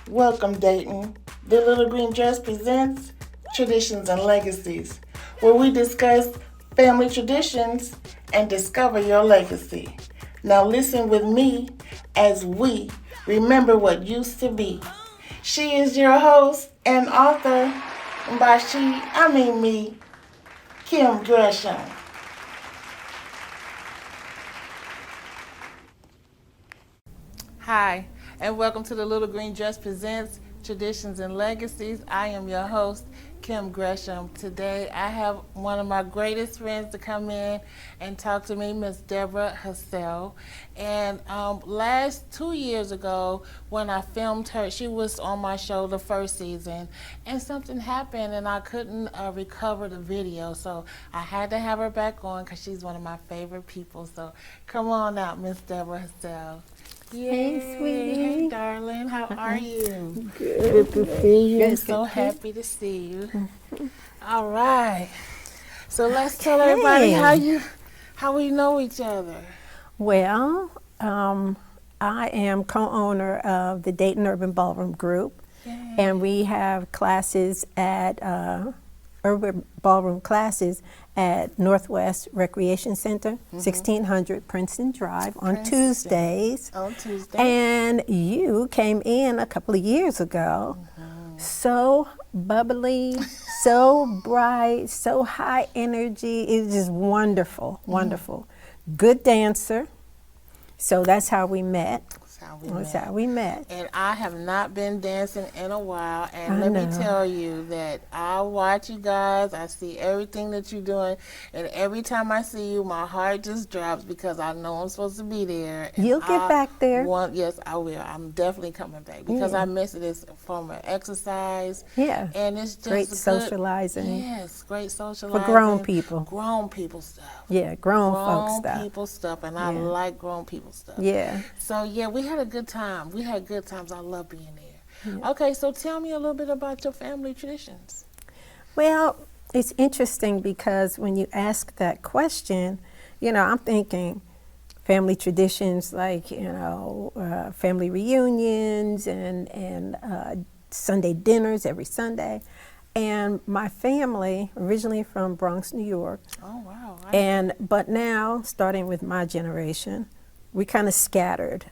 Welcome, Dayton. The Little Green Dress presents Traditions and Legacies, where we discuss family traditions and discover your legacy. Now listen with me as we remember what used to be. She is your host and author, and by she, I mean me, Kim Gresham. Hi, and welcome to the Little Green Dress Presents Traditions and Legacies. I am your host, Kim Gresham. Today, I have one of my greatest friends to come in and talk to me, Miss Deborah Hassell. And last 2 years ago, when I filmed her, she was on my show the first season, and something happened, and I couldn't recover the video. So I had to have her back on because she's one of my favorite people. So come on out, Miss Deborah Hassell. Hey, sweetie. Hey, darling. How are you? Good to see you. I'm so happy to see you. All right. So let's tell everybody how we know each other. Well, I am co-owner of the Dayton Urban Ballroom Group, Yay. and we have classes at urban ballroom classes at Northwest Recreation Center, 1600 Princeton Drive on Tuesdays. On Tuesday. And you came in a couple of years ago, so bubbly, so bright, so high energy. It was just wonderful, wonderful. Good dancer. So that's how we met. That's how we met. And I have not been dancing in a while. And I let me know. tell you that I watch you guys. I see everything that you're doing. And every time I see you, my heart just drops because I know I'm supposed to be there. And You'll get back there. Yes, I will. I'm definitely coming back because I miss it as a form of exercise. Yeah. And it's just Great good- socializing. Yes, great socializing. For grown people. Grown people stuff. Yeah, grown folk stuff. People stuff. And I Yeah. like grown people stuff. Yeah. So yeah, we had a good time. We had good times. I love being there. Okay, so tell me a little bit about your family traditions. Well, it's interesting because when you ask that question, I'm thinking family traditions like, family reunions and Sunday dinners every Sunday. And my family, originally from Bronx, New York, Oh wow! but now, starting with my generation, we kind of scattered.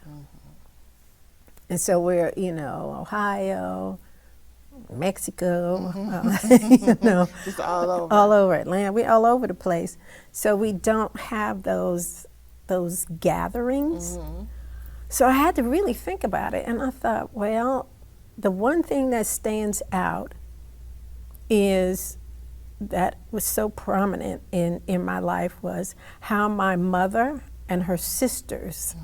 And so we're, Ohio, Mexico, Just all over. all over Atlanta. We're all over the place. So we don't have those gatherings. So I had to really think about it. And I thought, well, the one thing that stands out is that was so prominent in my life was how my mother and her sisters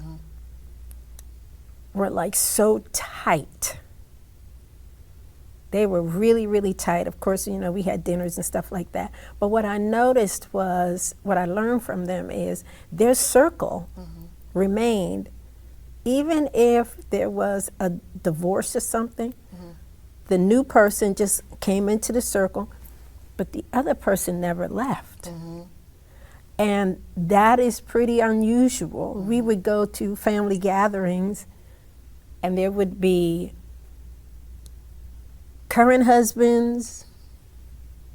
were like so tight. They were really, really tight. Of course, we had dinners and stuff like that. But what I noticed was, what I learned from them is their circle remained, even if there was a divorce or something, the new person just came into the circle, but the other person never left. And that is pretty unusual. We would go to family gatherings and there would be current husbands,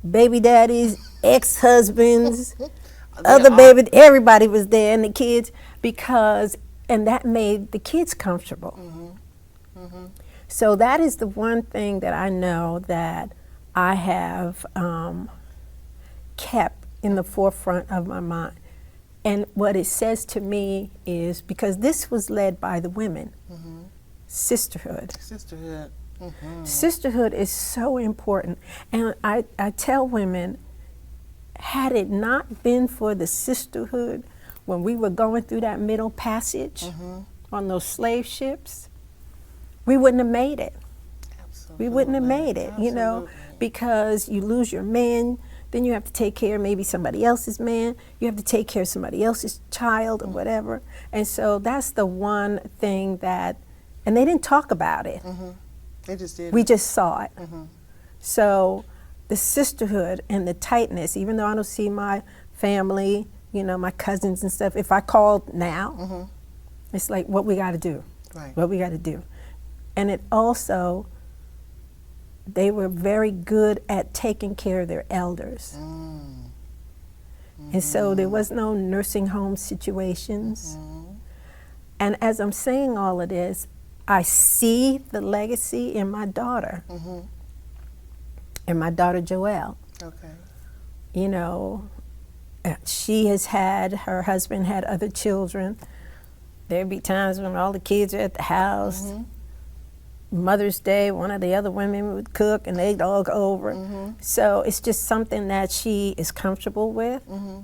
baby daddies, ex-husbands, everybody was there, and the kids, and that made the kids comfortable. So that is the one thing that I know that I have kept in the forefront of my mind. And what it says to me is, because this was led by the women, sisterhood. Sisterhood. Sisterhood is so important. And I tell women, had it not been for the sisterhood, when we were going through that middle passage on those slave ships, we wouldn't have made it. Absolutely. We wouldn't have made it, Absolutely. because you lose your man, then you have to take care of maybe somebody else's man, you have to take care of somebody else's child or whatever. And so that's the one thing that, and they didn't talk about it. They just did. We just saw it. So the sisterhood and the tightness, even though I don't see my family, my cousins and stuff, if I called now, it's like, what we got to do, Right. what we got to do. And it also, they were very good at taking care of their elders. And so there was no nursing home situations. And as I'm saying all of this, I see the legacy in my daughter, and my daughter Joelle. Okay. You know, she has had, her husband had other children. There'd be times when all the kids are at the house. Mother's Day, one of the other women would cook and they'd all go over. So it's just something that she is comfortable with.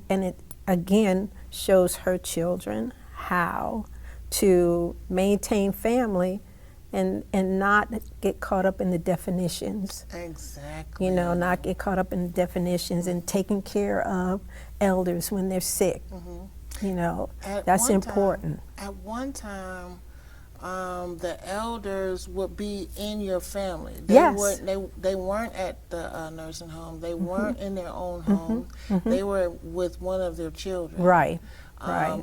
And it, again, shows her children how to maintain family and not get caught up in the definitions. Exactly. You know, not get caught up in the definitions and taking care of elders when they're sick. You know, that's important. At one time, the elders would be in your family. They weren't at the nursing home. They weren't in their own home. They were with one of their children. Right.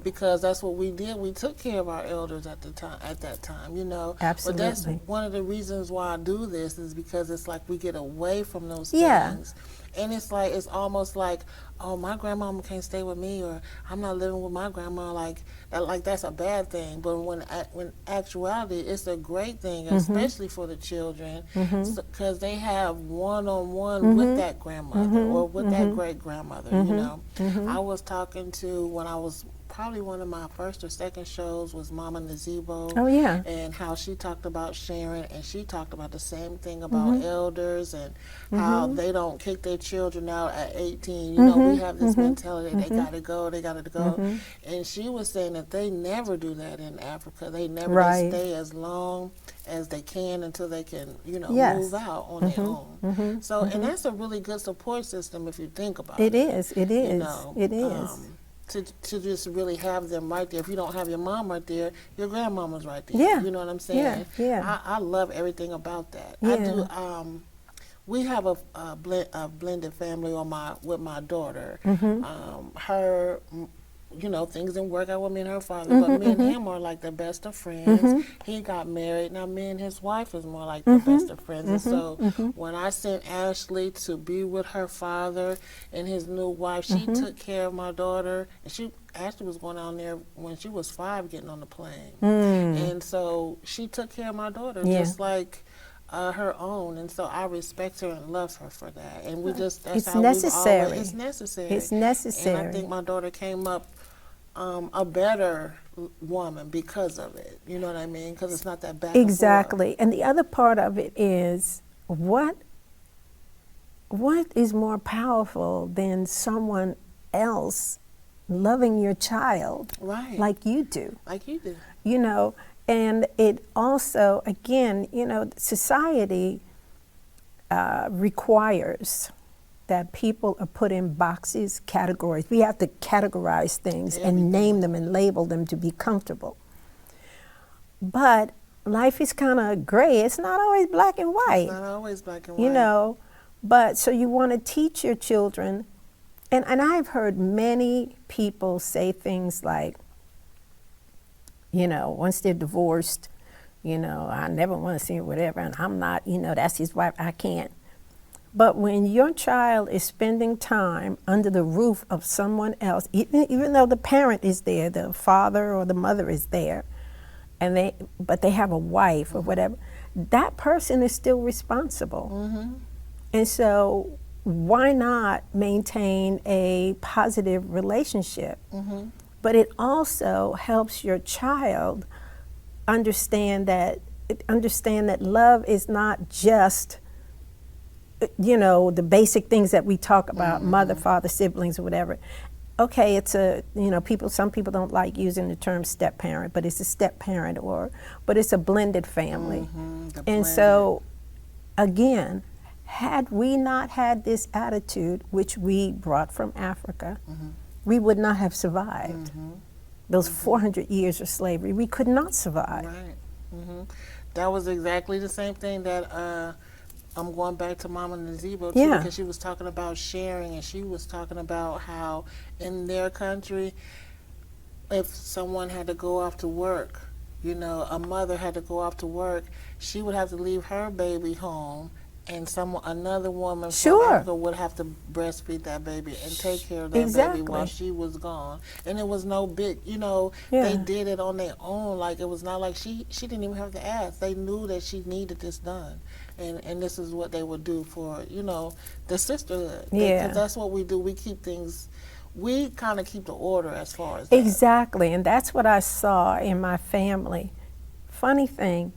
Because that's what we did. We took care of our elders at the time. At that time, you know. Absolutely. But that's one of the reasons why I do this, is because it's like we get away from those Yeah. things, and it's like, it's almost like, oh, my grandmama can't stay with me, or I'm not living with my grandma. Like that's a bad thing. But when actuality, it's a great thing, especially for the children, because they have one-on-one with that grandmother or with that great grandmother. You know, I was talking to, when I was probably one of my first or second shows, was Mama Nazebo. Oh, yeah. And how she talked about sharing, and she talked about the same thing about elders, and how they don't kick their children out at 18. You know, we have this mentality, they gotta go, they gotta go. And she was saying that they never do that in Africa. They never they stay as long as they can until they can, you know, move out on their own. So, and that's a really good support system if you think about it. It is. You know, It is. To just really have them right there. If you don't have your mom right there, your grandmama's right there. Yeah. You know what I'm saying? Yeah. I love everything about that. Yeah. I do. We have a blended family with my daughter. Her, you know, things didn't work out with me and her father, but me and him are like the best of friends. He got married. Now me and his wife is more like the best of friends. And so when I sent Ashley to be with her father and his new wife, she took care of my daughter. And Ashley was going down there when she was 5, getting on the plane. And so she took care of my daughter just like her own, and so I respect her and love her for that. And we just, that's how necessary. It's necessary. It's necessary. And I think my daughter came up a better woman because of it. You know what I mean? Because it's not that bad. Exactly. And the other part of it is, what is more powerful than someone else loving your child like you do? Like you do. You know, and it also, again, you know, society requires that people are put in boxes, categories. We have to categorize things and name them and label them to be comfortable. But life is kind of gray. It's not always black and white. It's not always black and white. You know, but so you want to teach your children, and I've heard many people say things like, you know, once they're divorced, you know, I never want to see her, whatever, and I'm not, you know, that's his wife, I can't. But when your child is spending time under the roof of someone else, even though the parent is there, the father or the mother is there, but they have a wife or whatever, that person is still responsible. And so why not maintain a positive relationship? But it also helps your child understand that love is not just, you know, the basic things that we talk about, mother, father, siblings, or whatever. Okay, it's some people don't like using the term step parent, but it's a step parent, but it's a blended family. And so, again, had we not had this attitude, which we brought from Africa, we would not have survived. Those 400 years of slavery, we could not survive. Right. That was exactly the same thing that I'm going back to Mama Nazebo too, because she was talking about sharing, and she was talking about how in their country, if someone had to go off to work, you know, a mother had to go off to work, she would have to leave her baby home, and another woman from Sure. Africa would have to breastfeed that baby and take care of that baby while Exactly. she was gone. And it was no big, you know, Yeah. they did it on their own. Like, it was not like she didn't even have to ask. They knew that she needed this done. And this is what they would do for, you know, the sisterhood. Yeah. Because that's what we do. We keep things, we kind of keep the order as far as that. Exactly, and that's what I saw in my family. Funny thing,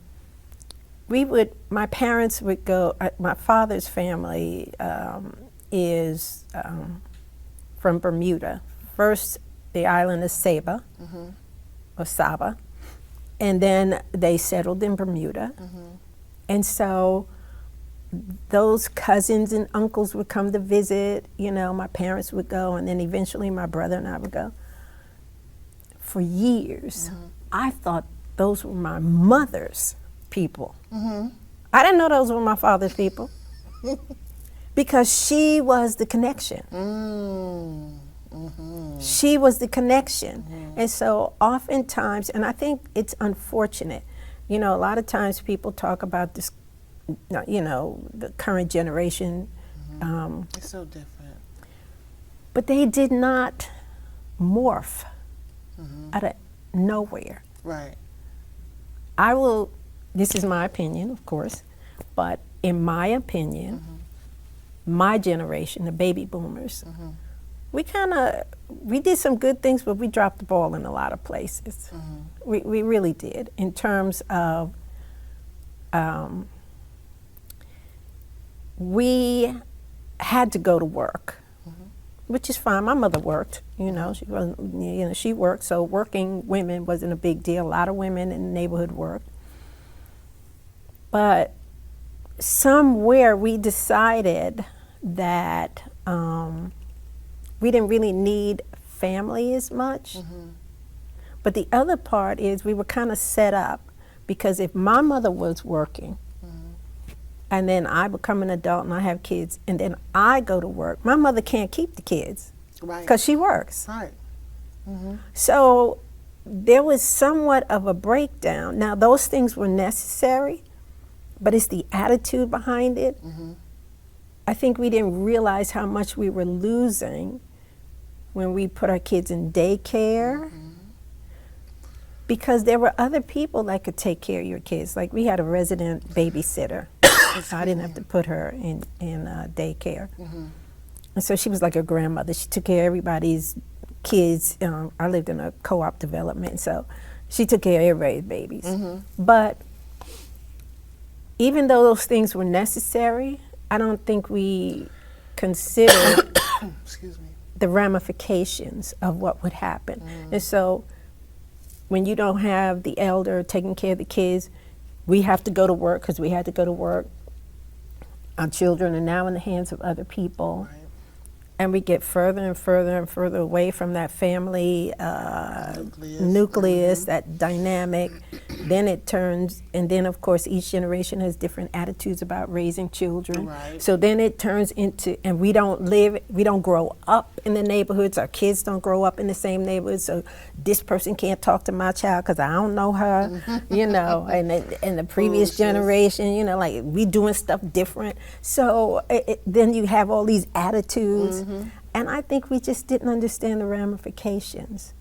my parents would go, my father's family is from Bermuda. First, the island of Saba, or Saba, and then they settled in Bermuda. And so those cousins and uncles would come to visit, you know, my parents would go, and then eventually my brother and I would go. For years, I thought those were my mother's people. I didn't know those were my father's people because she was the connection. She was the connection. And so oftentimes, and I think it's unfortunate, you know, a lot of times people talk about this, you know, the current generation. It's so different. But they did not morph out of nowhere. Right. This is my opinion, of course, but in my opinion, my generation, the baby boomers, we did some good things, but we dropped the ball in a lot of places. We really did, in terms of we had to go to work, which is fine. My mother worked, you know, she wasn't, you know, she worked, so working women wasn't a big deal. A lot of women in the neighborhood worked. But somewhere we decided that we didn't really need family as much. But the other part is we were kind of set up, because if my mother was working, and then I become an adult and I have kids, and then I go to work, my mother can't keep the kids because she works. Right. So there was somewhat of a breakdown. Now, those things were necessary, but it's the attitude behind it. I think we didn't realize how much we were losing when we put our kids in daycare, because there were other people that could take care of your kids. Like, we had a resident babysitter. So I didn't have to put her in daycare. And so she was like a grandmother. She took care of everybody's kids. I lived in a co-op development, so she took care of everybody's babies. But even though those things were necessary, I don't think we considered Excuse me. the ramifications of what would happen. And so when you don't have the elder taking care of the kids, we have to go to work because we had to go to work. Our children are now in the hands of other people. Right. And we get further and further and further away from that family nucleus, that dynamic. Then it turns, and then of course each generation has different attitudes about raising children. Right. So then it turns into, and we don't grow up in the neighborhoods. Our kids don't grow up in the same neighborhood. So this person can't talk to my child because I don't know her, you know. And the previous generation, you know, like we doing stuff different. So then you have all these attitudes. And I think we just didn't understand the ramifications.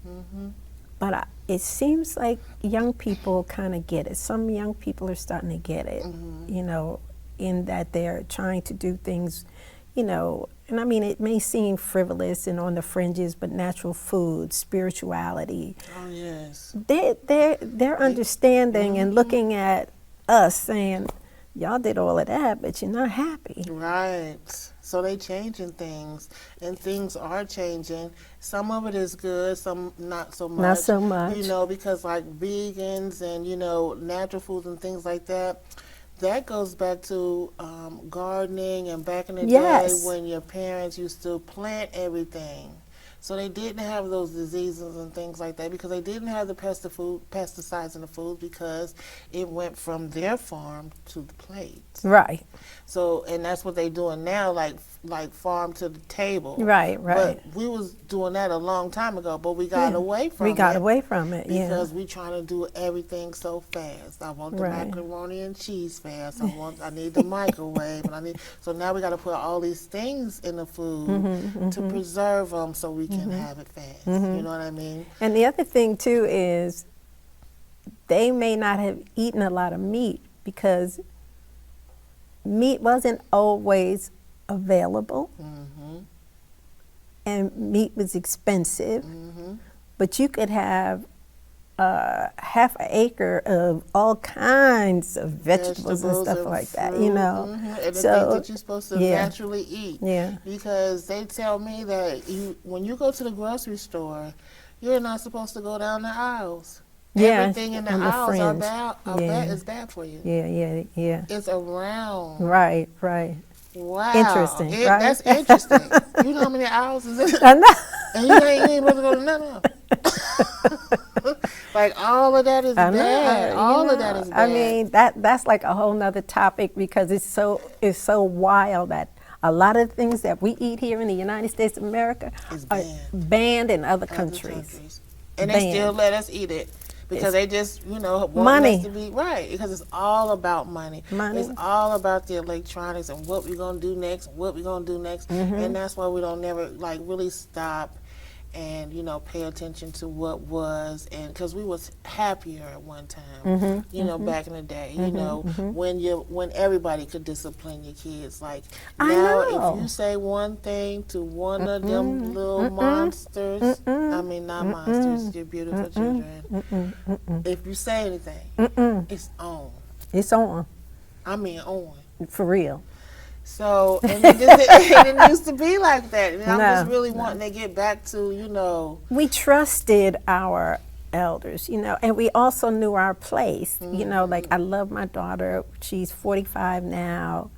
But it seems like young people kind of get it. Some young people are starting to get it, you know, in that they're trying to do things, you know, and I mean, it may seem frivolous and on the fringes, but natural food, spirituality. Oh, yes. They're understanding and looking at us saying, y'all did all of that, but you're not happy. Right. So they changing things, and things are changing. Some of it is good, some not so much. Not so much. You know, because like vegans and, you know, natural foods and things like that, that goes back to gardening and back in the day when your parents used to plant everything. So they didn't have those diseases and things like that because they didn't have the pesticides in the food because it went from their farm to the plate. Right. So, and that's what they're doing now. Like like farm to the table. Right. But we was doing that a long time ago, but we got away from it. We got away from it, because we trying to do everything so fast. I want the Right. macaroni and cheese fast. I need the microwave, and so now we got to put all these things in the food to preserve them so we can have it fast. You know what I mean? And the other thing too is they may not have eaten a lot of meat because meat wasn't always available, and meat was expensive. But you could have half an acre of all kinds of vegetables and stuff like that, fruit, you know. And the So, things that you're supposed to yeah. naturally eat. Yeah. Because they tell me that when you go to the grocery store, you're not supposed to go down the aisles. Yeah, Everything in the on the aisles fringe. is bad for you. Yeah. It's around. Right. Wow. Interesting, right? That's interesting. You know how many aisles is in it? I know. And you ain't supposed to go to none of them. Like all of that is bad. All of that is bad. I mean, that's like a whole nother topic because it's so wild that a lot of the things that we eat here in the United States of America are banned in other countries. And they still let us eat it. Because they just, want money. us to be right. Because it's all about money. It's all about the electronics and what we're going to do next, And that's why we don't never, really stop and, pay attention to what was. And because we was happier at one time, back in the day, when everybody could discipline your kids. Like, now, if you say one thing to one of them little monsters, I mean, not monsters, you're beautiful children. If you say anything, it's on. It's on. I mean, on. For real. So, and it didn't used to be like that. And I'm just really wanting to get back to, We trusted our elders, and we also knew our place. Like I love my daughter. She's 45 now.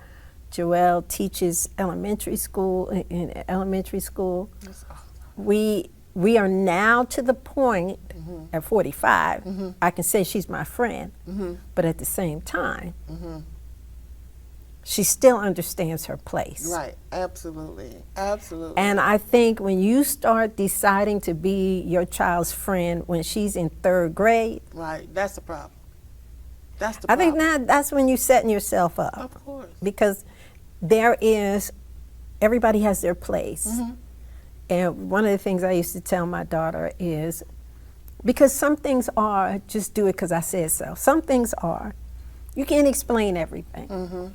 Joelle teaches elementary school. That's awesome. We are now to the point at 45, I can say she's my friend, but at the same time, she still understands her place. Right, absolutely. And I think when you start deciding to be your child's friend when she's in 3rd grade, right, that's the problem. I think that's when you're setting yourself up. Of course. Because everybody has their place. And one of the things I used to tell my daughter is, because some things are just do it because I said so. Some things are, you can't explain everything.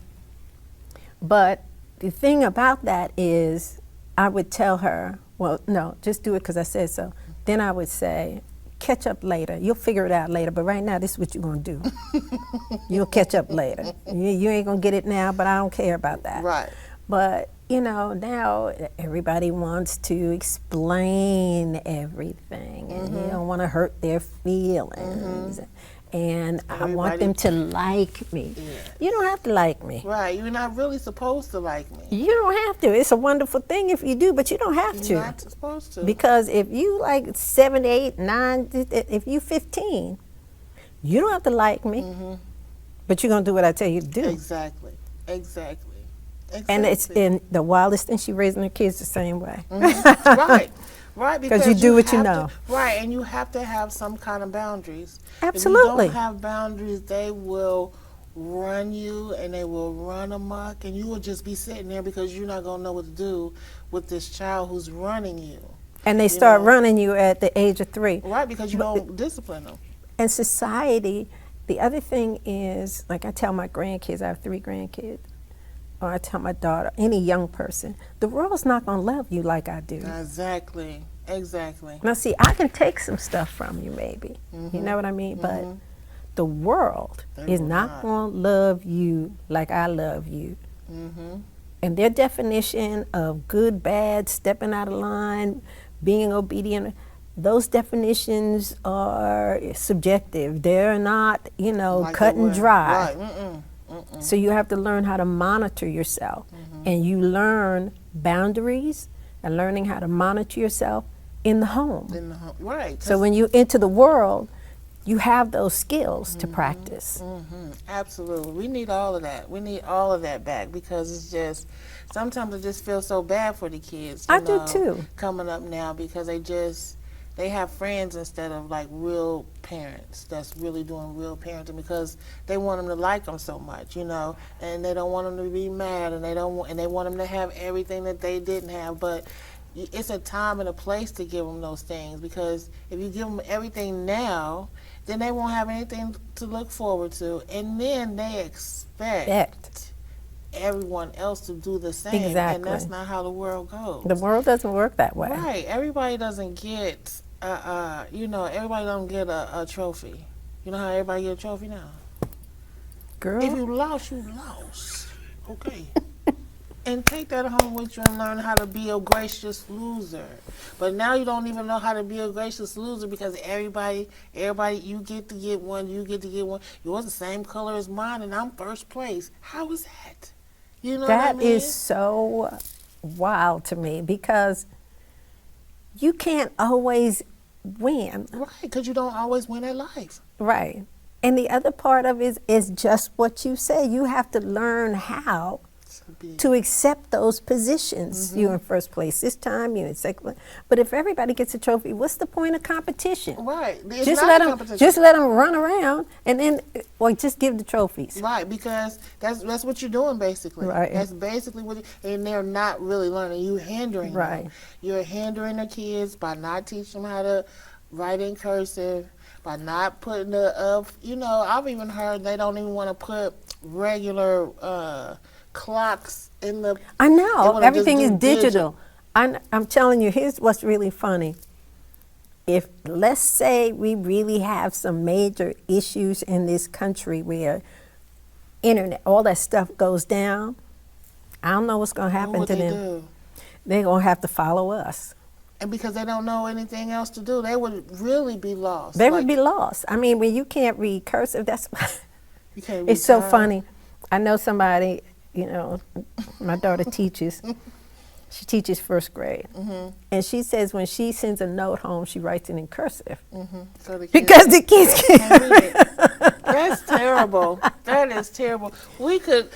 But the thing about that is, I would tell her, well, no, just do it because I said so. Then I would say, catch up later. You'll figure it out later, but right now, this is what you're going to do. You'll catch up later. You ain't going to get it now, but I don't care about that. Right. But, now everybody wants to explain everything, and you don't want to hurt their feelings. And I want them to like me. Yeah. You don't have to like me. Right, you're not really supposed to like me. You don't have to. It's a wonderful thing if you do, but you don't have to. You're not supposed to. Because if you like 7, 8, 9, if you 15, you don't have to like me, but you're going to do what I tell you to do. Exactly. And it's in the wildest thing, she raising her kids the same way. Right, because you do what you know. Right, and you have to have some kind of boundaries. Absolutely. If you don't have boundaries, they will run you and they will run amok, and you will just be sitting there because you're not going to know what to do with this child who's running you. And they start running you at the age of 3. Right, because you don't discipline them. And society, the other thing is, like I tell my grandkids, I have 3 grandkids, or I tell my daughter, any young person, the world's not going to love you like I do. Exactly. Now, see, I can take some stuff from you, maybe. You know what I mean? But the world is not going to love you like I love you. And their definition of good, bad, stepping out of line, being obedient, those definitions are subjective. They're not, like cut and dry. Right. So you have to learn how to monitor yourself. And you learn boundaries and learning how to monitor yourself in the home. Right. So when you enter the world, you have those skills to practice. Absolutely. We need all of that. We need all of that back because it's just, sometimes I just feel so bad for the kids, I do too. coming up now because they have friends instead of like real parents that's really doing real parenting because they want them to like them so much, and they don't want them to be mad and they want them to have everything that they didn't have, but it's a time and a place to give them those things because if you give them everything now, then they won't have anything to look forward to, and then they expect everyone else to do the same. Exactly. And that's not how the world goes. The world doesn't work that way. Right. Everybody doesn't get, everybody don't get a trophy. You know how everybody get a trophy now? Girl. If you lost, you lost. Okay. And take that home with you and learn how to be a gracious loser. But now you don't even know how to be a gracious loser because everybody, you get to get one, you get to get one. Yours the same color as mine, and I'm first place. How is that? You know what I mean? That is so wild to me because you can't always win. Right, because you don't always win at life. Right. And the other part of it is just what you say. You have to learn how to accept those positions. You're in first place this time, you're in second place. But if everybody gets a trophy, what's the point of competition? Right. It's Just not let a them competition. just let them run around and then just give the trophies. Right, because that's what you're doing basically. Right. That's basically and they're not really learning. You hindering Right. them. You're hindering the kids by not teaching them how to write in cursive, by not putting I've even heard they don't even want to put regular clocks in the. I know, everything is digital. I'm telling you, here's what's really funny. If, let's say, we really have some major issues in this country where internet, all that stuff goes down, I don't know what's going to happen to them. Do? They're going to have to follow us. And because they don't know anything else to do, they would really be lost. They would be lost. I mean, when you can't read cursive, that's You can't it's so read. funny. I know somebody, my daughter teaches. She teaches first grade. And she says when she sends a note home, she writes it in cursive. So the kids Because the kids can't read it. That's terrible. That is terrible. We could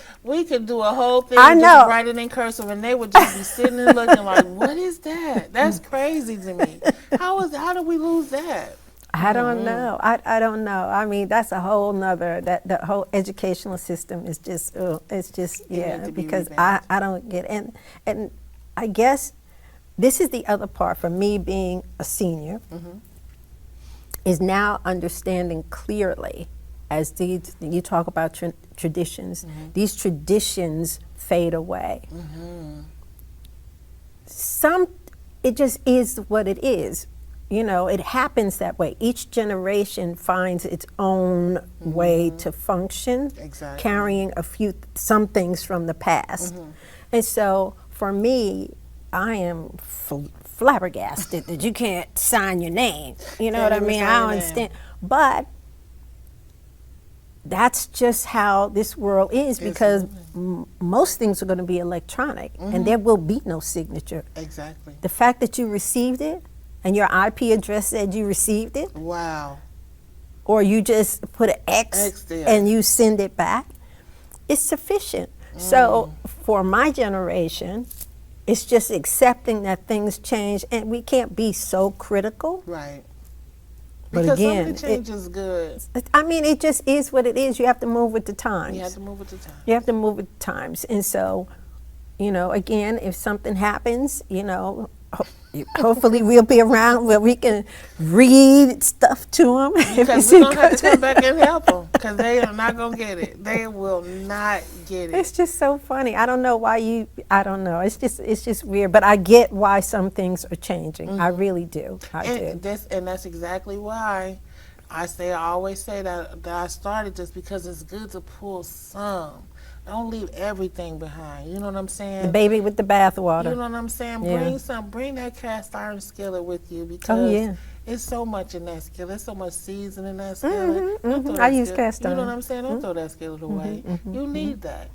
do a whole thing I and know. just write it in cursive and they would just be sitting and looking like, what is that? That's crazy to me. How do we lose that? I don't know. I don't know. I mean, that's a whole nother, the whole educational system is just, it's just, needs to be because revamped. I don't get it. And I guess this is the other part for me being a senior, is now understanding clearly as you talk about traditions, these traditions fade away. It just is what it is. It happens that way. Each generation finds its own way to function, Exactly. carrying some things from the past. And so for me, I am flabbergasted that you can't sign your name. You know what I even mean? sign I your don't name. understand. But that's just how this world is because most things are going to be electronic and there will be no signature. Exactly. The fact that you received it and your IP address said you received it, Wow. or you just put an X X there. and you send it back, it's sufficient. So for my generation, it's just accepting that things change and we can't be so critical. Right. But Because again, some of the change is good. I mean, it just is what it is. You have to move with the times. You have to move with the time. You have to move with the times. And so, again, if something happens, hopefully we'll be around where we can read stuff to them. Because we're going to have to come back and help them because they are not going to get it. They will not get it. It's just so funny. I don't know why I don't know. It's just weird. But I get why some things are changing. I really do. I do. And that's exactly why I always say that I started this because it's good to pull some. Don't leave everything behind. You know what I'm saying? The baby with the bathwater. You know what I'm saying? Yeah. Bring that cast iron skillet with you because yeah. it's so much in that skillet. There's so much seasoning in that skillet. Don't throw I that use skillet- cast You know iron. what I'm saying? Don't throw that skillet away. You need that.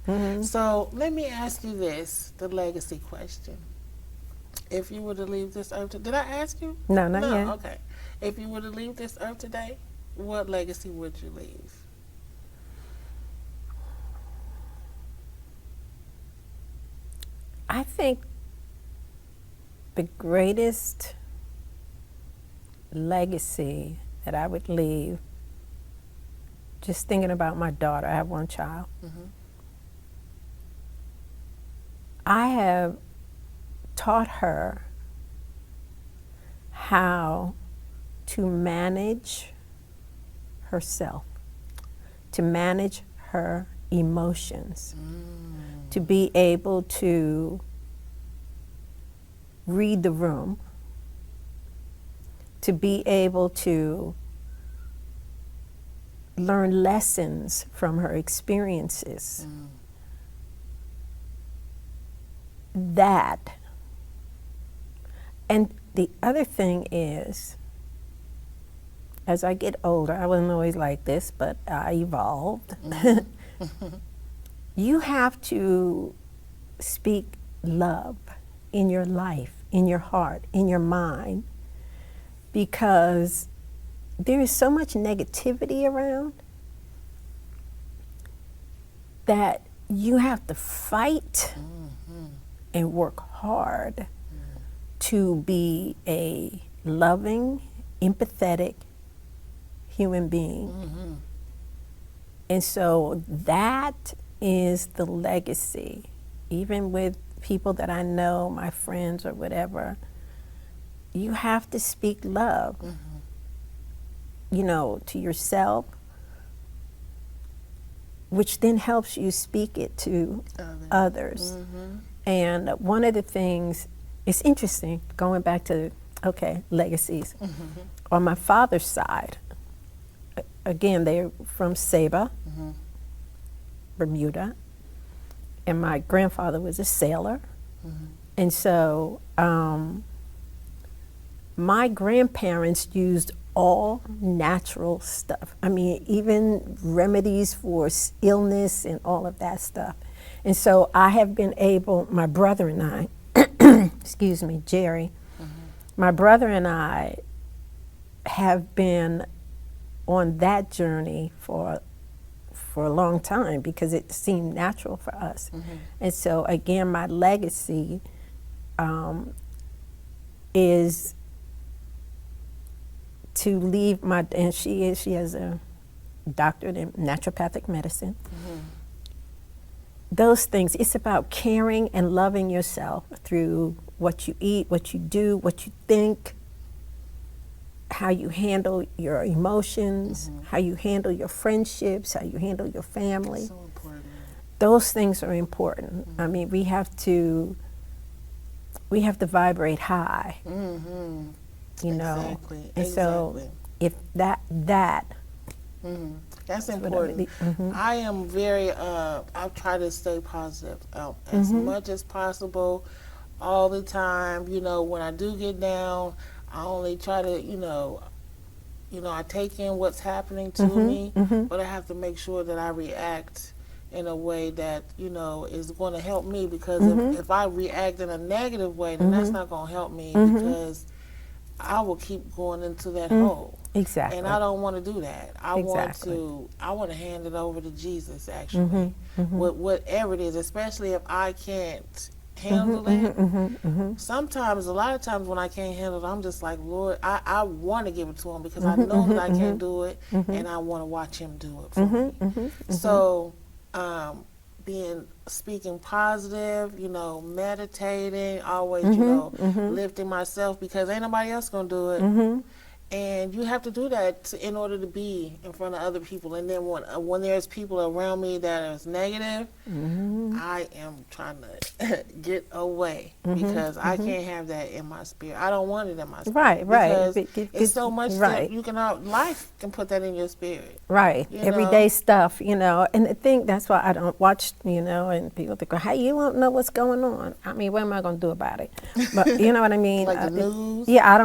So let me ask you this, the legacy question. If you were to leave this earth, did I ask you? No, not yet. Okay. If you were to leave this earth today, what legacy would you leave? I think the greatest legacy that I would leave, just thinking about my daughter, I have one child. Mm-hmm. I have taught her how to manage herself, to manage her emotions, to be able to read the room, to be able to learn lessons from her experiences. That. And the other thing is, as I get older, I wasn't always like this, but I evolved. You have to speak love in your life, in your heart, in your mind, because there is so much negativity around that you have to fight and work hard to be a loving, empathetic human being. And so that is the legacy. Even with people that I know, my friends or whatever, you have to speak love, you know, to yourself, which then helps you speak it to others. And one of the things, it's interesting, going back to, okay, legacies. On my father's side, again, they're from Saba, Bermuda, and my grandfather was a sailor. And so my grandparents used all natural stuff. I mean, even remedies for illness and all of that stuff. And so I have been able, my brother and I, excuse me, Jerry, my brother and I have been on that journey for a long time because it seemed natural for us. And so again, my legacy is to leave my, and she has a doctorate in naturopathic medicine. Those things, it's about caring and loving yourself through what you eat, what you do, what you think, how you handle your emotions, how you handle your friendships, how you handle your family. So important. Those things are important. I mean, we have to vibrate high. You know, Exactly. and so if that that's important. I am very, I try to stay positive as much as possible all the time. You know, when I do get down, I only try to, you know, I take in what's happening to me, but I have to make sure that I react in a way that, you know, is going to help me, because if I react in a negative way, then that's not going to help me, because I will keep going into that hole. Exactly. And I don't want to do that. I want to hand it over to Jesus, actually. Whatever it is, especially if I can't handle it. Sometimes, a lot of times when I can't handle it, I'm just like, Lord, I want to give it to him, because I know that I can't do it, and I want to watch him do it for me. So, speaking positive, you know, meditating, always, you know, lifting myself, because ain't nobody else gonna do it. And you have to do that in order to be in front of other people. And then when there's people around me that is negative, I am trying to get away, because I can't have that in my spirit. I don't want it in my spirit. Right. Because it's so much that you can, life can put that in your spirit. Right. Everyday stuff, you know. And the thing, that's why I don't watch, you know, and people think, hey, you don't know what's going on. I mean, what am I going to do about it? But you know what I mean? Like the news? Yeah, I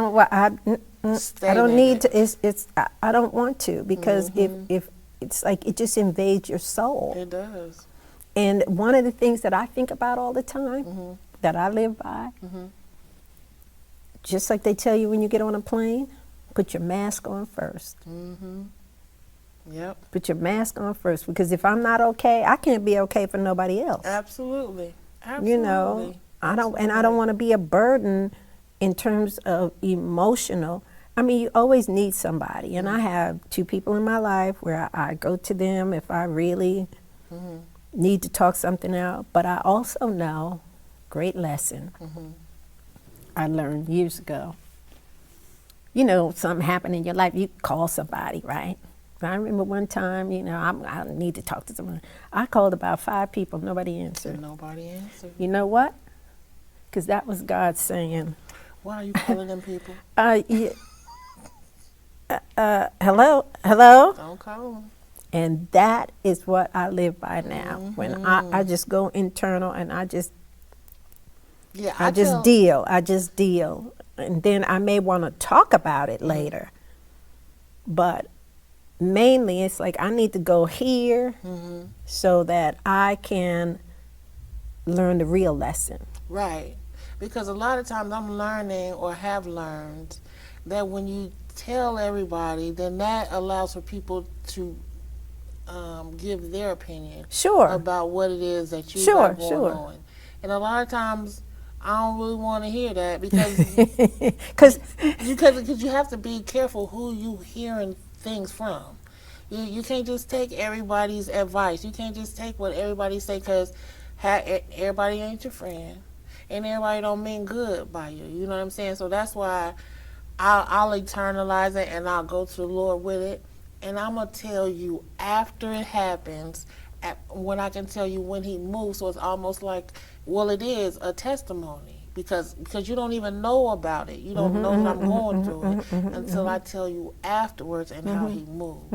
don't need to, I don't want to, because if it's like, it just invades your soul. It does. And one of the things that I think about all the time, that I live by, just like they tell you when you get on a plane, put your mask on first. Yep. Put your mask on first, because if I'm not okay, I can't be okay for nobody else. Absolutely. Absolutely. You know, I don't want to be a burden in terms of emotional. I mean, you always need somebody, and I have 2 people in my life where I go to them if I really need to talk something out. But I also know, great lesson I learned years ago. You know, something happened in your life, you call somebody, right? I remember one time, you know, I need to talk to someone. I called about 5 people, nobody answered. Nobody answered. You know what? Because that was God saying, Why are you calling them people? Hello? Hello? Don't call them. And that is what I live by now. When I just go internal and I just deal. And then I may want to talk about it later. But mainly it's like I need to go here so that I can learn the real lesson. Right. Because a lot of times I'm learning or have learned that when you tell everybody, then that allows for people to give their opinion about what it is that you got going on. And a lot of times I don't really want to hear that because you have to be careful who you hearing things from. You can't just take everybody's advice. You can't just take what everybody say, because everybody ain't your friend, and everybody don't mean good by you. You know what I'm saying? So that's why I'll internalize it and I'll go to the Lord with it, and I'm gonna tell you after it happens, when I can tell you when He moves. So it's almost like, well, it is a testimony. Because you don't even know about it. You don't know that I'm going through it until I tell you afterwards and how He moved.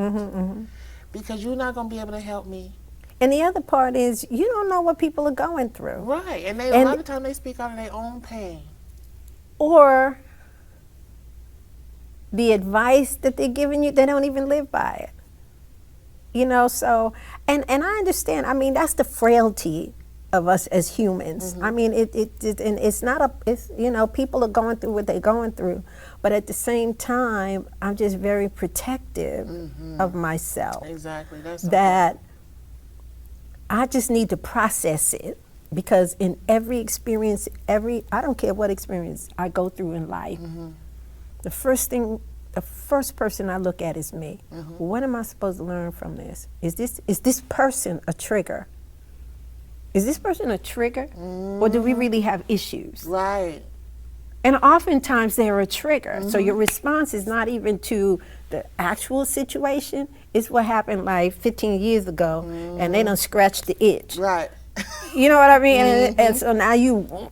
Because you're not going to be able to help me. And the other part is, you don't know what people are going through. Right. And a lot of times they speak out of their own pain. Or the advice that they're giving you, they don't even live by it. You know, so, and I understand. I mean, that's the frailty of us as humans. I mean, and it's not it's, you know, people are going through what they're going through, but at the same time, I'm just very protective of myself. Exactly. That I just need to process it, because in every experience, I don't care what experience I go through in life, the first person I look at is me. What am I supposed to learn from this? Is this person a trigger? Is this person a trigger? Or do we really have issues? Right. And oftentimes they're a trigger. So your response is not even to the actual situation. It's what happened like 15 years ago, and they done scratched the itch. Right. You know what I mean? And so now you...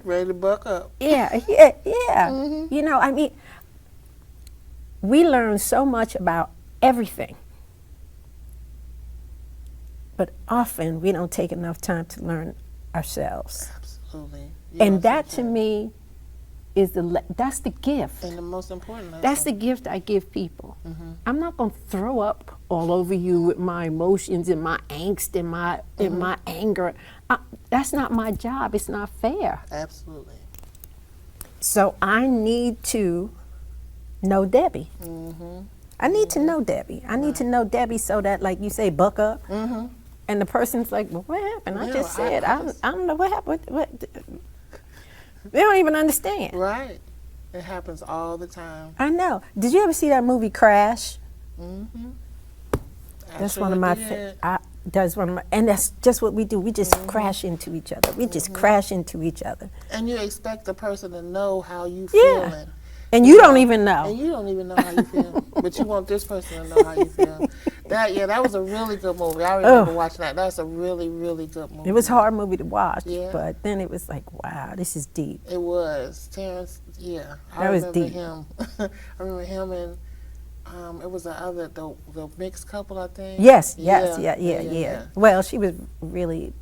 ready to buck up. Yeah. You know, I mean, we learn so much about everything. But often we don't take enough time to learn ourselves. Absolutely. And that to me is that's the gift. And the most important lesson. That's the gift I give people. I'm not going to throw up all over you with my emotions and my angst and my anger. That's not my job. It's not fair. Absolutely. So I need to know Debbie. I need to know Debbie. I need to know Debbie so that, like you say, buck up. And the person's like, well, what happened? I just said, I don't know what happened. They don't even understand. Right. It happens all the time. I know. Did you ever see that movie Crash? That's one of my and that's just what we do. We just crash into each other. We just crash into each other. And you expect the person to know how you feeling. And you don't even know. And you don't even know how you feel. But you want this person to know how you feel. That was a really good movie. I remember watching that. That's a really, really good movie. It was a hard movie to watch, but then it was like, wow, this is deep. It was. Terrence, that was deep. Him. I remember him and it was the mixed couple, I think. Yes. Well, she was really...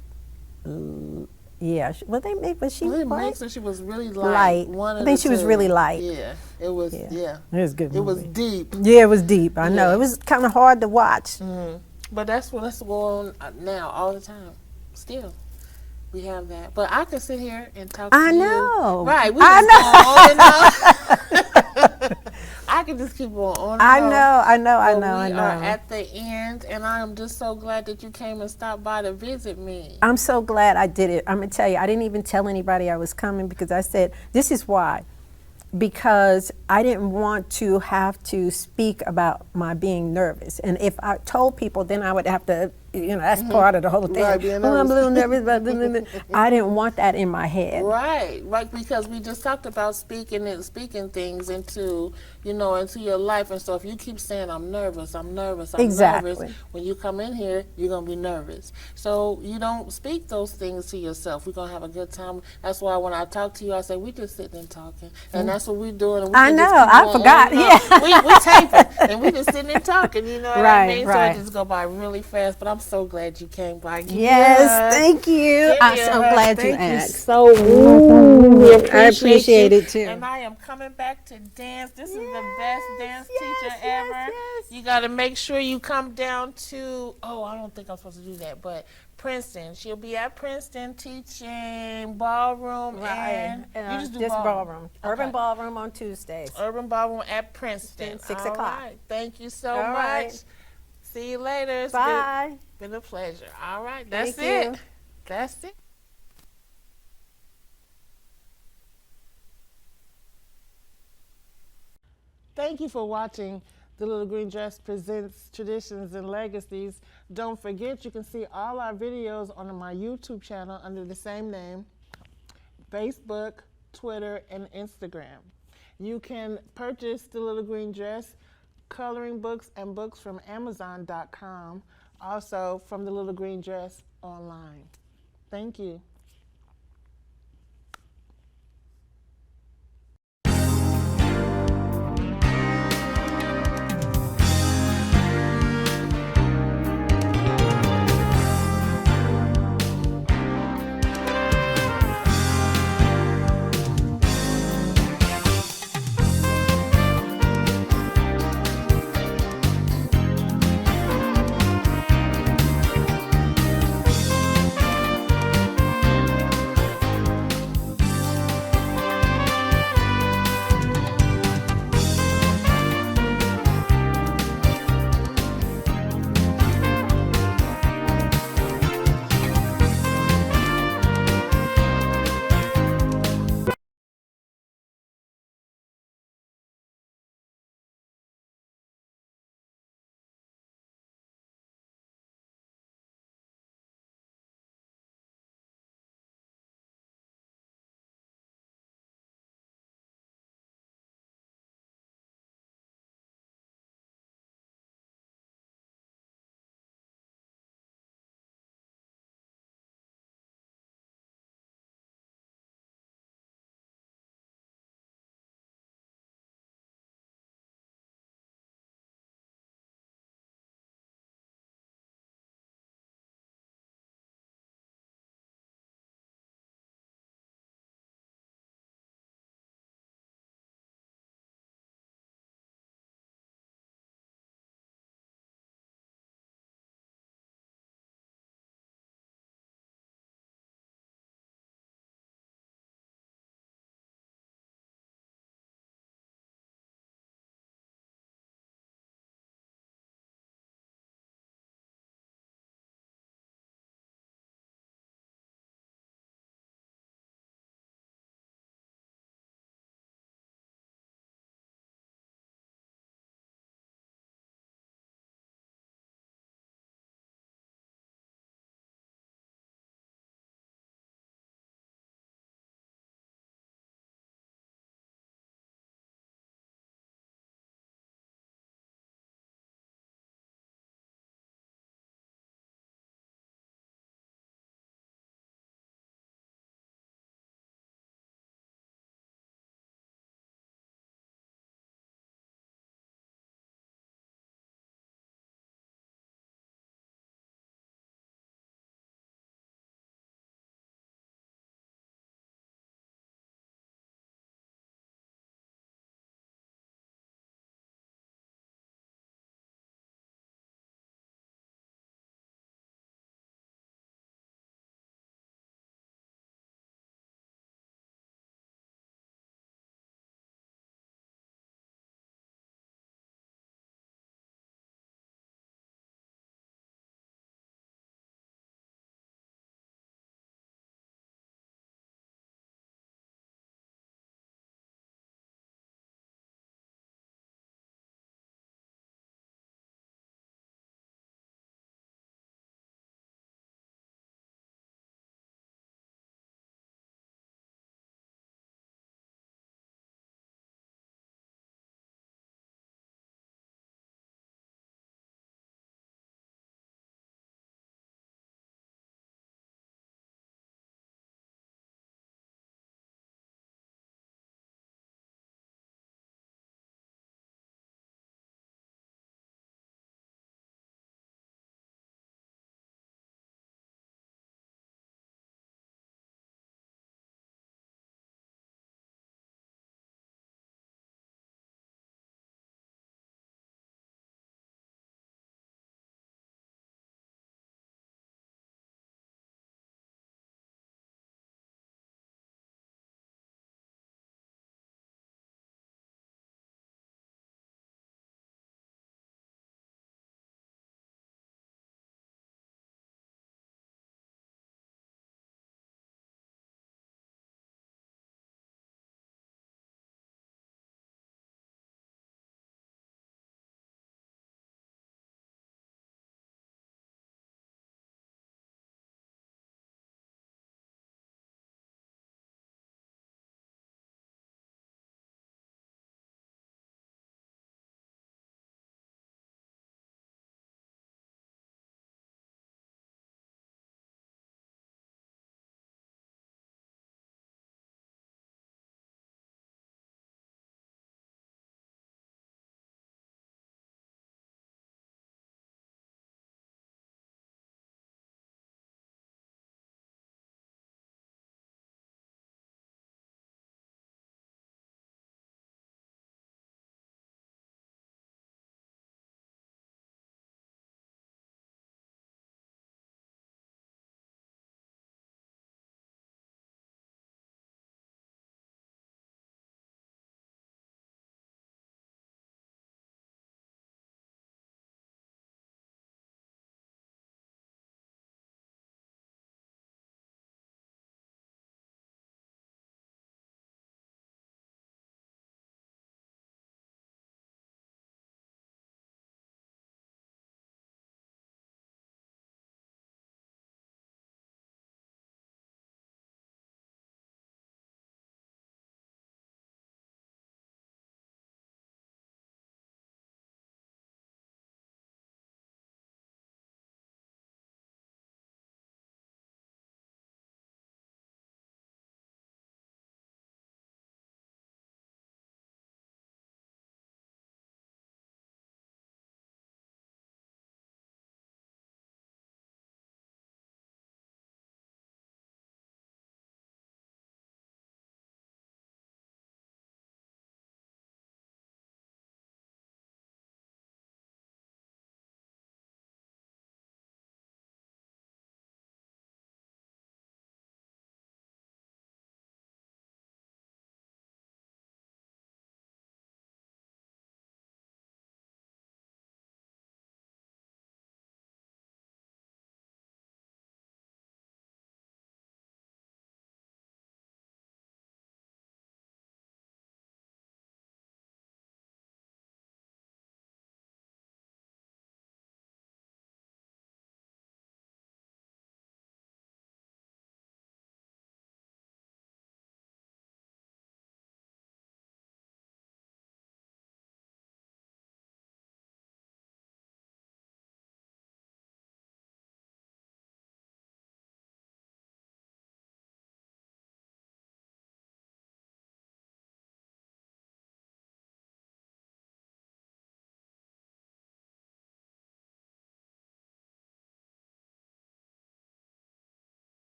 was she mixed, and she was really light. I think she was really light. Yeah, it was. Yeah, it was good. It was deep. Yeah, it was deep. I know. It was kind of hard to watch. But that's what's going on now all the time. Still, we have that. But I could sit here and talk to you. I know. Right. I know. I can just keep on. I and know, I know, I But know, I we know. are at the end, and I am just so glad that you came and stopped by to visit me. I'm so glad I did it. I'm going to tell you, I didn't even tell anybody I was coming because I said, this is why. Because I didn't want to have to speak about my being nervous. And if I told people, then I would have to, that's part of the whole thing. Right, being Oh, I'm a little nervous. nervous. I didn't want that in my head. Right, because we just talked about speaking things into, into your life. And so if you keep saying, I'm nervous, I'm nervous, I'm Exactly. nervous, when you come in here, you're going to be nervous. So you don't speak those things to yourself. We're going to have a good time. That's why when I talk to you, I say, we just sitting and talking. And that's what we're doing. And we I can know, just keep I going forgot, on and on. yeah. We taping, and we just sitting and talking, you know what I Right, mean? right. So it just go by really fast. But I'm so glad you came by. Give me a Yes, hug. thank you. Give I'm me a so hug. glad you Thank asked. so much. I I appreciate it too. And I am coming back to dance. This is the best dance teacher yes, ever. yes. You got to make sure you come down to, I don't think I'm supposed to do that, but Princeton. She'll be at Princeton teaching ballroom and you just do ballroom. Urban Okay. ballroom on Tuesdays. Urban ballroom at Princeton. 6 All o'clock. right. Thank you so All much. right. See you later. It's Bye. been a pleasure. All right. That's Thank it. you. That's it. Thank you for watching The Little Green Dress Presents Traditions and Legacies. Don't forget you can see all our videos on my YouTube channel under the same name, Facebook, Twitter, and Instagram. You can purchase The Little Green Dress coloring books and books from Amazon.com, also from The Little Green Dress online. Thank you.